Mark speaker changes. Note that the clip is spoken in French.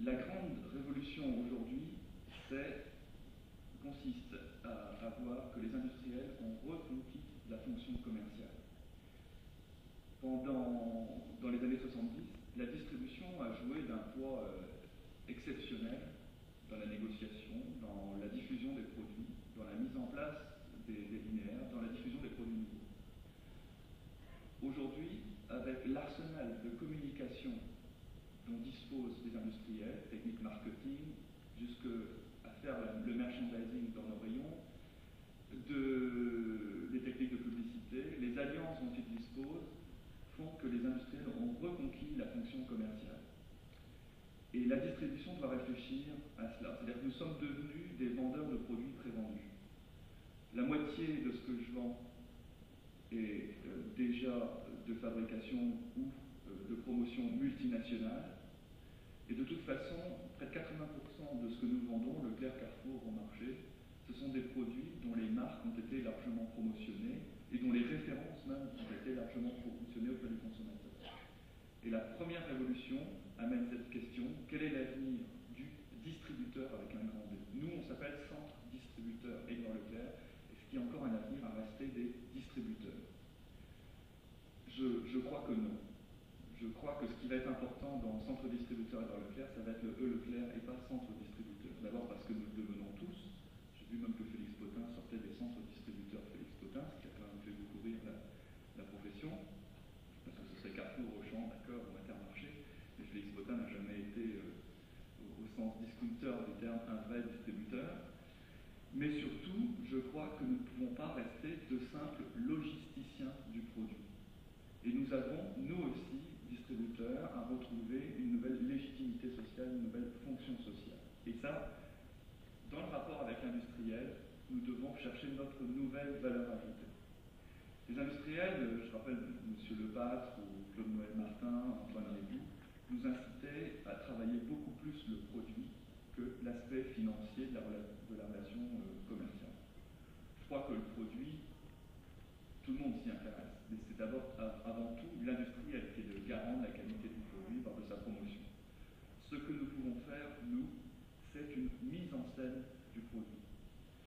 Speaker 1: La grande révolution aujourd'hui consiste à voir que les industriels ont reconquis la fonction commerciale. Dans les années 70, la distribution a joué d'un poids exceptionnel dans la négociation, dans la diffusion des produits, dans la mise en place des linéaires, dans la diffusion des produits nouveaux. Aujourd'hui, avec l'arsenal de communication dont disposent les industriels, techniques marketing, jusqu'à faire le merchandising dans nos rayons, des techniques de publicité, les alliances dont ils disposent font que les industriels ont reconquis la fonction commerciale. Et la distribution doit réfléchir à cela. C'est-à-dire que nous sommes devenus des vendeurs de produits prévendus. La moitié de ce que je vends est déjà de fabrication ou de promotion multinationale. Et de toute façon, près de 80% de ce que nous vendons, Leclerc, Carrefour, au marché, ce sont des produits dont les marques ont été largement promotionnées et dont les références même ont été largement promotionnées auprès du consommateur. Et la première révolution amène cette question: quel est l'avenir du distributeur avec un grand D? Nous, on s'appelle Centre Distributeur Édouard Leclerc. Est-ce qu'il y a encore un avenir à rester des distributeurs? Je crois que non. Je crois que ce qui va être important dans Centre Distributeur Édouard Leclerc, ça va être le E Leclerc et pas Centre Distributeur. D'abord parce que nous le devenons tous. J'ai vu même que Félix Potin sortait des centres distributeurs Félix Potin, ce qui a quand même fait beaucoup rire la profession. Parce que ce serait Carrefour, Auchan, d'accord, ou Intermarché. Mais Félix Potin n'a jamais été, au sens discounter du terme, un vrai distributeur. Mais surtout, je crois que nous ne pouvons pas rester de simples logisticiens du produit. Et nous avons, nous aussi, distributeurs, à retrouver une nouvelle légitimité sociale, une nouvelle fonction sociale. Et ça, dans le rapport avec l'industriel, nous devons chercher notre nouvelle valeur ajoutée. Les industriels, je rappelle M. Lepâtre ou Claude-Noël Martin, Antoine Lévy, nous incitaient à travailler beaucoup plus le produit que l'aspect financier de la relation commerciale. Je crois que le produit, tout le monde s'y intéresse, mais c'est d'abord, avant tout, l'industriel qui est le garant de la qualité du produit par de sa promotion. Ce que nous pouvons faire, nous, c'est une mise en scène